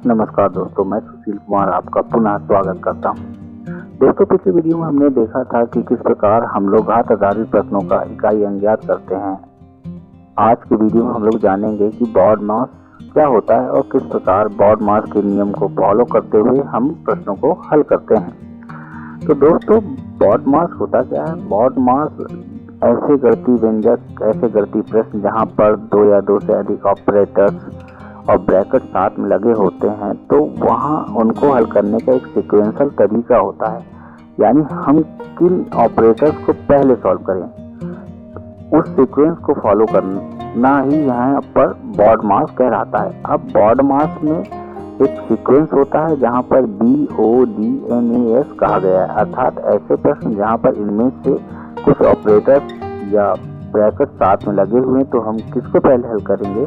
नमस्कार दोस्तों, मैं सुशील कुमार आपका पुनः स्वागत करता हूं। दोस्तों, पिछले वीडियो में हमने देखा था कि किस प्रकार हम लोग घात आधारित प्रश्नों का इकाई अंज्ञात करते हैं। आज के वीडियो में हम लोग जानेंगे कि बॉडमास क्या होता है और किस प्रकार बॉडमास के नियम को फॉलो करते हुए हम प्रश्नों को हल करते हैं। तो दोस्तों, बॉडमास होता क्या है? बॉडमास ऐसे गणितीय व्यंजक, ऐसे गणितीय प्रश्न जहां पर दो या दो से अधिक ऑपरेटर्स और ब्रैकेट साथ में लगे होते हैं, तो वहां उनको हल करने का एक सीक्वेंशियल तरीका होता है। यानी हम किन ऑपरेटर्स को पहले सॉल्व करें, उस सीक्वेंस को फॉलो करना ही यहाँ पर बॉडमास कहलाता है। अब बॉडमास में एक सीक्वेंस होता है जहाँ पर BODMAS कहा गया है, अर्थात ऐसे प्रश्न जहाँ पर इनमें से कुछ ऑपरेटर्स या ब्रैकेट साथ में लगे हुए हैं, तो हम किसको पहले हल करेंगे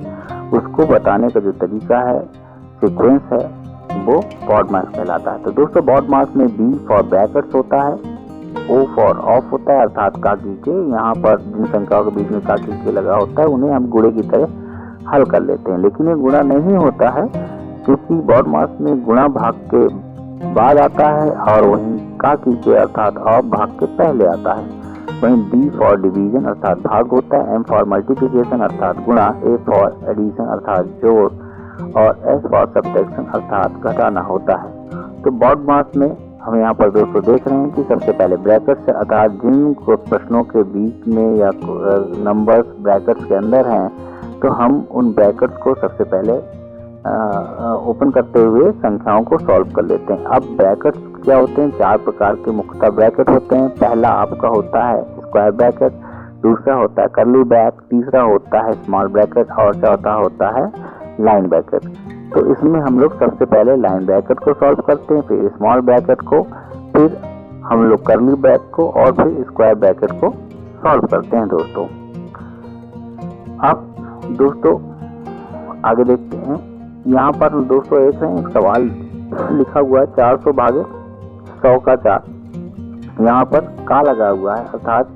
उसको बताने का जो तरीका है, सीक्वेंस है, वो बॉडमास कहलाता है। तो दोस्तों, बॉडमास में B फॉर ब्रैकेट्स होता है, O फॉर ऑफ होता है, अर्थात काकी के यहाँ पर जिन संख्याओं के बीच में काकी के लगा होता है उन्हें हम गुणे की तरह हल कर लेते हैं। लेकिन ये गुणा नहीं होता है, क्योंकि बॉडमास में गुणा भाग के बाद आता है और वहीं काकी के अर्थात ऑफ भाग के पहले आता है। वहीं D फॉर डिवीजन अर्थात भाग होता है, M फॉर मल्टीप्लिकेशन अर्थात गुणा, A फॉर एडिशन अर्थात जोड़ और S फॉर सब्ट्रैक्शन अर्थात घटाना होता है। तो बॉडमास में हम यहाँ पर दोस्तों देख रहे हैं कि सबसे पहले ब्रैकेट्स है, अर्थात जिन प्रश्नों के बीच में या नंबर्स ब्रैकेट्स के अंदर हैं, तो हम उन ब्रैकेट्स को सबसे पहले ओपन करते हुए संख्याओं को सॉल्व कर लेते हैं। अब ब्रैकेट्स क्या होते हैं? चार प्रकार के मुख्यतः ब्रैकेट होते हैं। पहला आपका होता है स्क्वायर ब्रैकेट, दूसरा होता है कर्ली ब्रैकेट, तीसरा होता है स्मॉल ब्रैकेट और चौथा होता है लाइन ब्रैकेट। तो इसमें हम लोग सबसे पहले लाइन ब्रैकेट को सॉल्व करते हैं, फिर स्मॉल ब्रैकेट को, फिर हम लोग कर्ली ब्रैकेट को और फिर स्क्वायर ब्रैकेट को सॉल्व करते हैं दोस्तों। अब दोस्तों आगे देखते हैं। यहाँ पर दोस्तों एक सवाल लिखा हुआ है 400 भागे 100 का 4। यहाँ पर का लगा हुआ है, अर्थात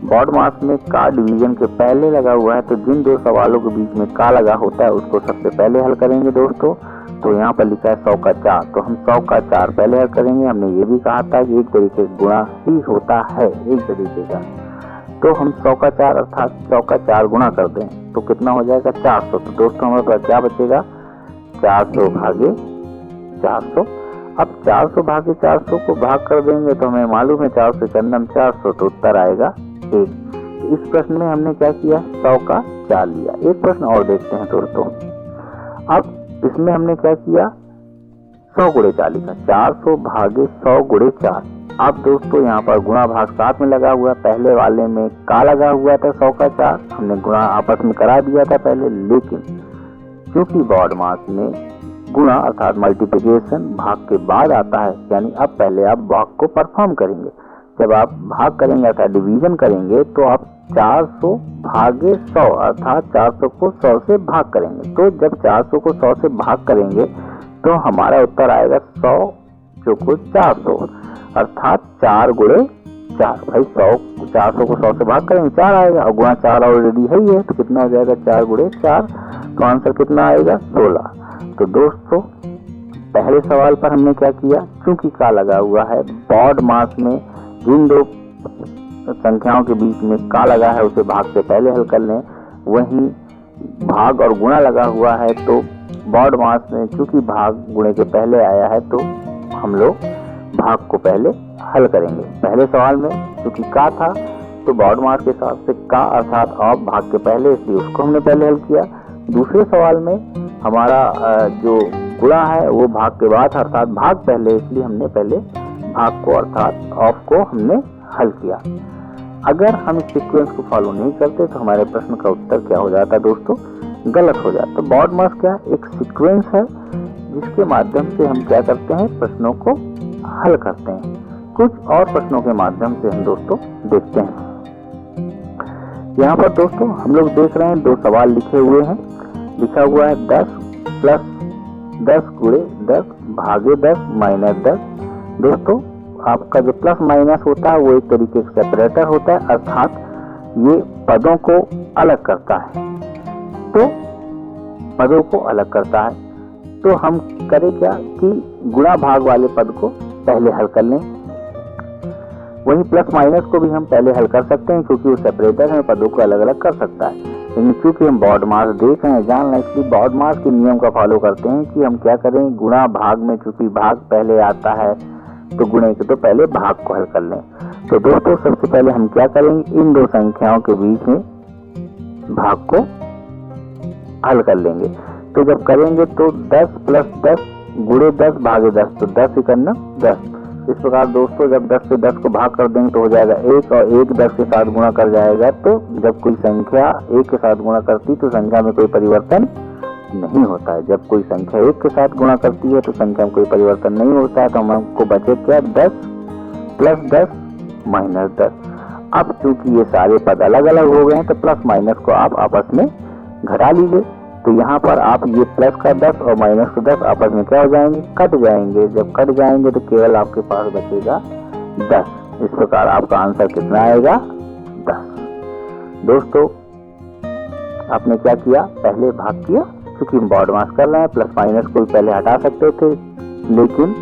बॉडमास में का डिवीजन के पहले लगा हुआ है। तो जिन दो सवालों के बीच में का लगा होता है उसको सबसे पहले हल करेंगे दोस्तों। तो यहाँ पर लिखा है 100 का 4, तो हम 100 का 4 पहले हल करेंगे। हमने ये भी कहा था कि एक तरीके से गुणा ही होता है, एक तरीके का। तो हम 100 का 4 अर्थात 100 का 4 गुणा कर दें तो कितना हो जाएगा? 400। तो दोस्तों हमारे पास क्या बचेगा? 400 भागे 400। अब 400 भागे 400 को भाग कर देंगे तो हमें मालूम है 400 चंदम 400, तो उत्तर आएगा 1। इस प्रश्न में हमने क्या किया? 100 का 4 लिया। एक प्रश्न और देखते हैं दोस्तों। अब इसमें हमने क्या किया? 100 गुणे 4 लिखा, 400 भागे 100 गुणे 4। अब दोस्तों यहाँ पर गुणा भाग साथ में लगा हुआ है, पहले वाले में का लगा हुआ था 100 का 4, हमने गुणा आपस में करा दिया था पहले। लेकिन क्योंकि बॉडमास में गुणा अर्थात मल्टीप्लिकेशन भाग के बाद आता है, यानी अब पहले आप भाग को परफॉर्म करेंगे। जब आप भाग करेंगे अर्थात डिवीजन करेंगे, तो आप 400 भागे 100 अर्थात 400 को 100 से भाग करेंगे। तो जब 400 को 100 से भाग करेंगे तो हमारा उत्तर आएगा 100 चौको 400 अर्थात 4 गुणे 4। भाई 400 को 100 से भाग करेंगे 4 आएगा, और गुणा 4 ऑलरेडी है ही है, तो कितना हो जाएगा? 4 गुणे 4। तो आंसर कितना आएगा? 16। तो दोस्तों पहले सवाल पर हमने क्या किया? क्योंकि का लगा हुआ है, बॉडमास में जिन दो संख्याओं के बीच में का लगा है उसे भाग से पहले हल कर लें। वहीं भाग और गुणा लगा हुआ है, तो बॉडमास में क्योंकि भाग गुणे के पहले आया है, तो हम लोग भाग को पहले हल करेंगे। पहले सवाल में क्योंकि का था, तो बॉडमास के हिसाब से का अर्थात ऑफ भाग के पहले, इसलिए उसको हमने पहले हल किया। दूसरे सवाल में हमारा जो गुणा है वो भाग के बाद, अर्थात भाग पहले, इसलिए हमने पहले भाग को अर्थात ऑफ को हमने हल किया। अगर हम इस सीक्वेंस को फॉलो नहीं करते तो हमारे प्रश्न का उत्तर क्या हो जाता दोस्तों? गलत हो जाता। तो बॉडमास क्या? एक सीक्वेंस है जिसके माध्यम से हम क्या करते हैं? प्रश्नों को हल करते हैं। कुछ और प्रश्नों के माध्यम से हम दोस्तों देखते हैं। यहाँ पर दोस्तों हम लोग देख रहे हैं दो सवाल लिखे हुए हैं। लिखा हुआ है 10 प्लस 10 गुणे 10 भागे 10 माइनस 10। दोस्तों आपका जो प्लस माइनस होता है वो एक तरीके से सेपरेटर होता है, अर्थात ये पदों को अलग करता है। तो पदों को अलग करता है। तो हम करें क्या कि गुणा भाग वाले पद को पहले हल कर लें। वही प्लस माइनस को भी हम पहले हल कर सकते हैं क्योंकि वो सेपरेटर है, पदों को अलग अलग कर सकता है। लेकिन चूंकि हम बॉडमास देख रहे हैं, जान लें, इसलिए बॉडमास के नियम का फॉलो करते हैं कि हम क्या करें, गुणा भाग में चूंकि भाग पहले आता है तो गुणे के तो पहले भाग को हल कर लें। तो दोस्तों सबसे पहले हम क्या करेंगे, इन दो संख्याओं के बीच में भाग को हल कर लेंगे। तो जब करेंगे तो 10 प्लस 10 गुणे 10 भागे 10, तो 10 × 10। इस प्रकार दोस्तों जब 10 से 10 को भाग कर देंगे तो हो जाएगा 1, और 1 10 के साथ गुणा कर जाएगा। तो जब कोई संख्या 1 के साथ गुणा करती तो संख्या में कोई परिवर्तन नहीं होता है। जब कोई संख्या 1 के साथ गुणा करती है तो संख्या में कोई परिवर्तन नहीं होता है। तो हमको बचे क्या, 10 प्लस 10 माइनस 10। अब चूंकि ये सारे पद अलग अलग हो गए हैं तो प्लस माइनस को आप आपस में घटा लीजिए। तो यहाँ पर आप ये प्लस का 10 और माइनस का 10 आपस में क्या हो जाएंगे, कट जाएंगे। जब कट जाएंगे तो केवल आपके पास बचेगा 10। इस प्रकार आपका आंसर कितना आएगा, 10। दोस्तों आपने क्या किया, पहले भाग किया। क्योंकि हम बॉडमास कर रहे हैं, प्लस माइनस को भी पहले हटा सकते थे, लेकिन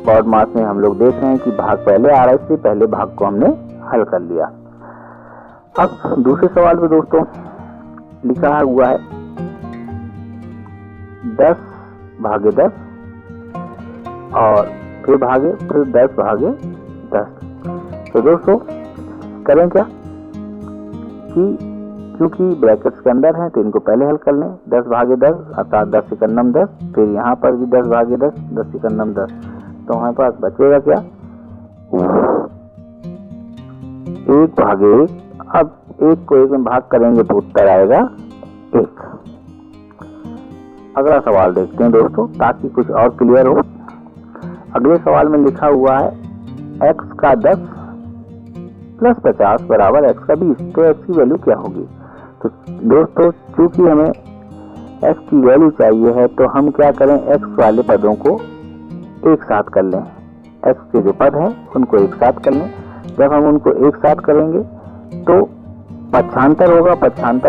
बॉडमास में हम लोग देख रहे हैं कि भाग पहले आ रहा है, इसलिए पहले भाग को हमने हल कर लिया। अब दूसरे सवाल में दोस्तों लिखा हुआ है 10 भागे 10 और फिर 10 भागे 10। तो दोस्तों करें क्या कि क्योंकि ब्रैकेट्स के अंदर है तो इनको पहले हल कर लें। 10 भागे 10 अर्थात 10 × 10, फिर यहाँ पर भी 10 भागे 10, 10 × 10। तो हमारे पास बचेगा क्या, 1 भागे 1। अब 1 को 1 में भाग करेंगे तो उत्तर आएगा 1। अगला सवाल देखते हैं दोस्तों ताकि कुछ और क्लियर हो। अगले सवाल में लिखा हुआ है x का 10 प्लस 50 बराबर x का 20। तो x की वैल्यू क्या होगी। तो दोस्तों चूंकि हमें x की वैल्यू चाहिए है तो हम क्या करें, x वाले पदों को एक साथ कर लें। x के जो पद हैं उनको एक साथ कर लें। जब हम उनको एक साथ करेंगे तो पक्षांतर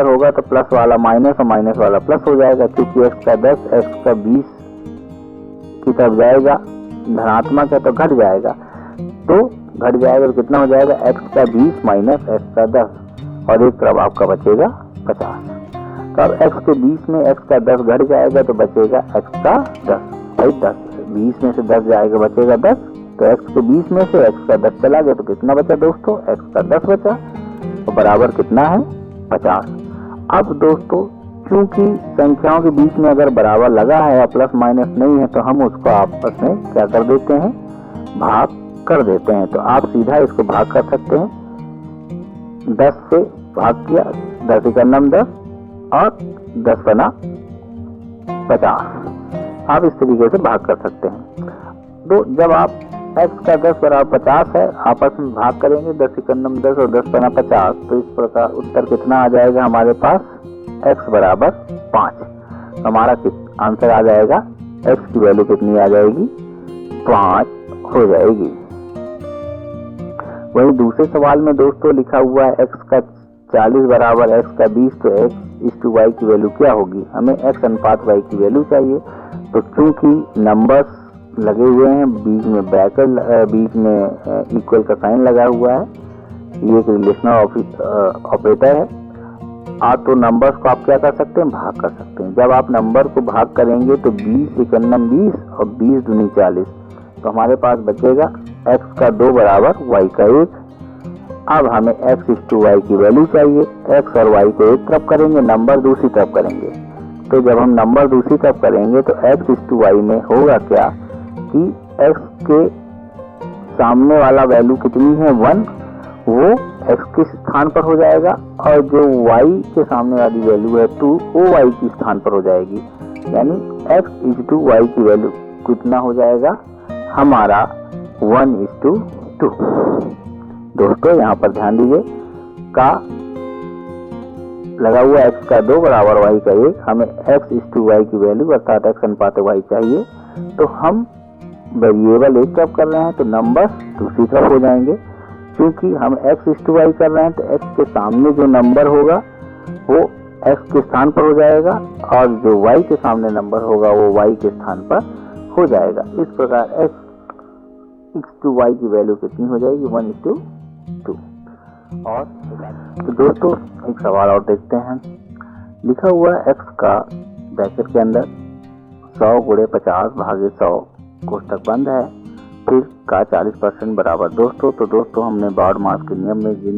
होगा तो प्लस वाला माइनस और माइनस वाला प्लस हो जाएगा। क्योंकि x का 10 x का 20 की तरफ जाएगा, धनात्मक है तो घट जाएगा। तो घट जाएगा तो कितना हो जाएगा, x का 20 माइनस x का 10, और एक तरफ आपका बचेगा 50। तो अब x के 20 में x का 10 घट जाएगा तो बचेगा x का 10। भाई 10 20 में से 10 जाएगा बचेगा 10। तो x के 20 में से x का 10 चला गया तो कितना बचा दोस्तों, x का 10 बचा, तो बराबर कितना है, 50। अब दोस्तों चूंकि संख्याओं के बीच में अगर बराबर लगा है या प्लस माइनस नहीं है तो हम उसको आपस में क्या कर देते हैं, भाग कर देते हैं। तो आप सीधा इसको भाग कर सकते हैं। 10 से भाग किया, 10 × 10 और 10 बना 50। आप इस तरीके से भाग कर सकते हैं। तो जब आप x का 10 बराबर 50 है, आपस में भाग करेंगे 10 × 10 और 10 बना 50। तो इस प्रकार उत्तर कितना आ जाएगा हमारे पास, x बराबर 5। हमारा आंसर आ जाएगा, x की वैल्यू कितनी आ जाएगी, 5 हो जाएगी। वही दूसरे सवाल में दोस्तों लिखा हुआ है x का 40 बराबर x का 20। तो x/y की वैल्यू क्या होगी, हमें x अनुपात y की वैल्यू चाहिए। तो चूंकि नंबर्स लगे हुए हैं, बीच में ब्रैकेट, बीच में इक्वल का साइन लगा हुआ है, ये एक रिलेशनल ऑपरेटर है। तो नंबर्स को आप क्या कर सकते हैं, भाग कर सकते हैं। जब आप नंबर को भाग करेंगे तो 20 × 20 और 20 दूनी 40। तो हमारे पास बचेगा x का 2 बराबर y का 1। अब हमें x/y की वैल्यू चाहिए। x और y को एक तरफ करेंगे, नंबर दूसरी तरफ करेंगे। तो जब हम नंबर दूसरी तरफ करेंगे तो x/y में होगा क्या कि x के सामने वाला वैल्यू कितनी है, 1, वो x के स्थान पर हो जाएगा, और जो y के सामने वाली वैल्यू है 2, वो y के स्थान पर हो जाएगी। यानी x/y की वैल्यू कितना हो जाएगा हमारा, 1:2। दोस्तों यहाँ पर ध्यान दीजिए, का लगा हुआ x का 2 बराबर y का 1। हमें x/y की वैल्यू अर्थात x अनुपात y चाहिए। तो हम वेरिएबल एक तरफ कर रहे हैं तो नंबर दूसरी तरफ हो जाएंगे। क्योंकि हम x/y कर रहे हैं तो x के सामने जो नंबर होगा वो x के स्थान पर हो जाएगा और जो y के सामने नंबर होगा वो y के स्थान पर हो जाएगा। इस प्रकार x/y की वैल्यू कितनी हो जाएगी 1:2। और तो दोस्तों एक सवाल और देखते हैं। लिखा हुआ x का ब्रैकेट के अंदर 100 × 50 भागे 100 कोष्टक बंद है, फिर का 40% बराबर। दोस्तों हमने बॉडमास के नियम में जिन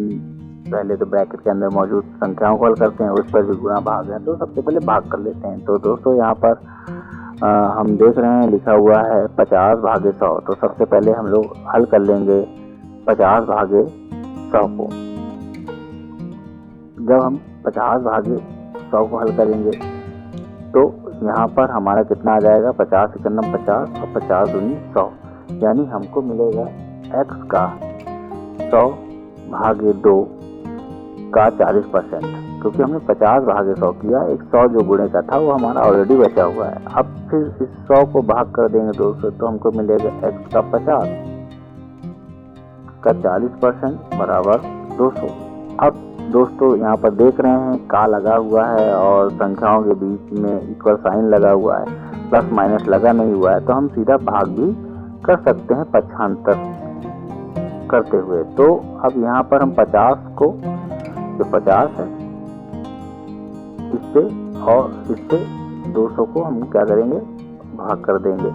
पहले तो ब्रैकेट के अंदर मौजूद संख्याओं को हल करते हैं, उस पर भी गुणा भाग है, तो सबसे पहले भाग कर लेते हैं। तो दोस्तों यहाँ पर हम देख रहे हैं लिखा हुआ है 50 भागे 100, तो सबसे पहले हम लोग हल कर लेंगे 50 भागे 100 को। जब हम 50 भागे 100 को हल करेंगे तो यहाँ पर हमारा कितना आ जाएगा 50 × 50 और 50 × 100, यानी हमको मिलेगा x का 100 भागे 2 का 40%, क्योंकि हमने 50 भागे 100 किया। एक 100 जो गुणे का था वो हमारा ऑलरेडी बचा हुआ है। अब फिर इस 100 को भाग कर देंगे दोस्तों, तो हमको मिलेगा x का 50 का 40% बराबर 200। अब दोस्तों यहाँ पर देख रहे हैं का लगा हुआ है और संख्याओं के बीच में इक्वल साइन लगा हुआ है, प्लस माइनस लगा नहीं हुआ है, तो हम सीधा भाग भी कर सकते हैं पक्षांतर करते हुए। तो अब यहाँ पर हम 50 को, जो 50 है, इससे और इससे 200 को हम क्या करेंगे भाग कर देंगे।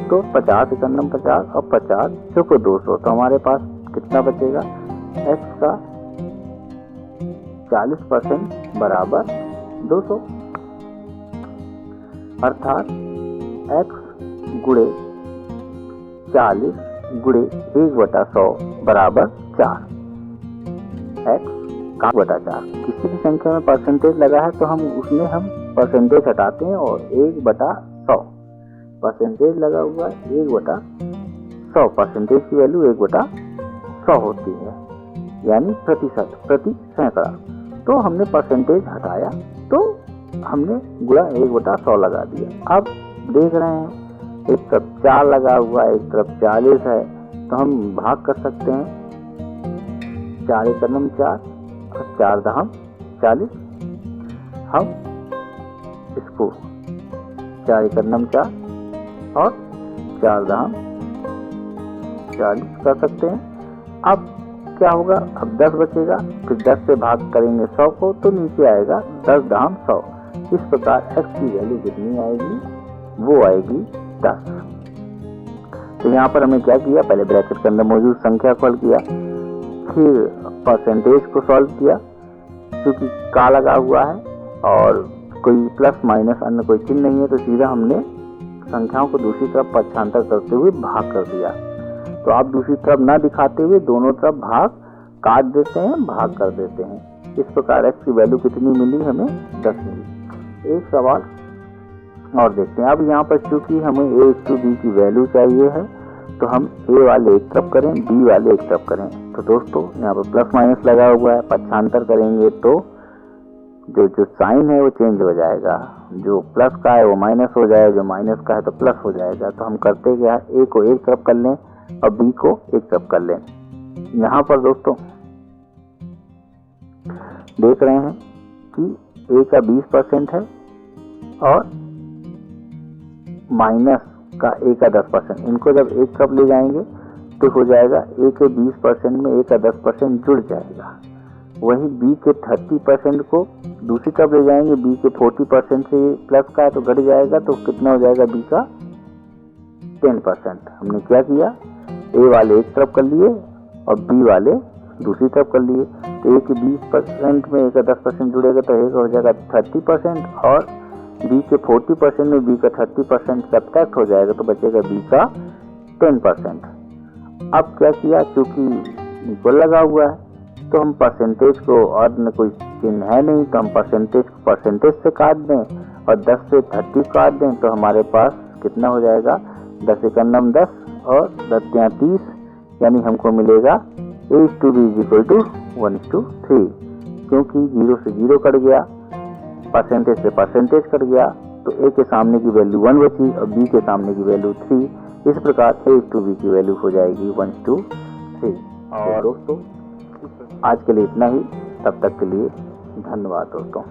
तो 50 × 50 और 50 चौको 200, तो हमारे पास कितना बचेगा x का 40% बराबर 200, अर्थात x × 40 × 1/100 बराबर 4। x का 1/4, किसी भी संख्या में परसेंटेज लगा है तो हम उसमें परसेंटेज हटाते हैं और 1/100 परसेंटेज लगा हुआ है 1/100, परसेंटेज की वैल्यू 1/100 होती है, यानी प्रतिशत प्रति सैकड़ा। तो हमने परसेंटेज हटाया तो हमने गुणा 1/100 लगा दिया। अब देख रहे हैं एक तरफ 4 लगा हुआ है, एक तरफ 40 है, तो हम भाग कर सकते हैं 4 × 4 और 4 × 40। हम इसको 4 × 4 और 4 × 40 कर सकते हैं। अब क्या होगा, अब 10 बचेगा, फिर 10 से भाग करेंगे 100 को, तो नीचे आएगा 10 × 100। इस प्रकार x की वैल्यू कितनी आएगी, वो आएगी 10। तो यहाँ पर हमने क्या किया, पहले ब्रैकेट के अंदर मौजूद संख्या को हल किया, फिर परसेंटेज को सॉल्व किया, क्योंकि का लगा हुआ है और कोई प्लस माइनस अन्य कोई चिन्ह नहीं है, तो सीधा हमने संख्याओं को दूसरी तरफ पक्षांतर करते हुए भाग कर दिया। तो आप दूसरी तरफ ना दिखाते हुए दोनों तरफ भाग काट देते हैं, भाग कर देते हैं। इस प्रकार x की वैल्यू कितनी मिली, हमें 10 मिली। एक सवाल और देखते हैं। अब यहाँ पर चूंकि हमें a/b की वैल्यू चाहिए है, तो हम a वाले एक तरफ करें, b वाले एक तरफ करें। तो दोस्तों यहाँ पर प्लस माइनस लगा हुआ है, पक्षांतर करेंगे तो जो साइन है वो चेंज हो जाएगा, जो प्लस का है वो माइनस हो जाएगा, जो माइनस का है तो प्लस हो जाएगा। तो हम करते क्या है, a को एक तरफ कर लें और b को एक तरफ कर लें। यहाँ पर दोस्तों देख रहे हैं कि a का 20% है और माइनस का a का 10%। इनको जब एक तरफ ले जाएंगे तो हो जाएगा a के 20% में a का 10% जुड़ जाएगा। वही b के 30% को दूसरी तरफ ले जाएंगे, b के 40% से प्लस का है तो घट जाएगा, तो कितना हो जाएगा b का 10%। हमने क्या किया, a वाले एक तरफ कर लिए और b वाले दूसरी तरफ कर लिए। तो a के 20% में a का 10% जुड़ेगा तो a का हो जाएगा 30% और b के 40% में b का 30% सब्ट्रैक्ट हो जाएगा, तो बचेगा b का 10%। अब क्या किया, चूंकि इक्वल लगा हुआ है तो हम परसेंटेज को, और न कोई चिन्ह है नहीं, तो हम परसेंटेज को परसेंटेज से काट दें और 10 से 30 काट दें, तो हमारे पास कितना हो जाएगा, 10 × 10 और 10 × 30, यानी हमको मिलेगा a/b = 1:3। क्योंकि 0 से 0 कट गया, परसेंटेज से परसेंटेज कट गया, तो a के सामने की वैल्यू 1 बची और b के सामने की वैल्यू 3। इस प्रकार a/b की वैल्यू हो जाएगी 1:3। और दोस्तों आज के लिए इतना ही, तब तक के लिए धन्यवाद दोस्तों।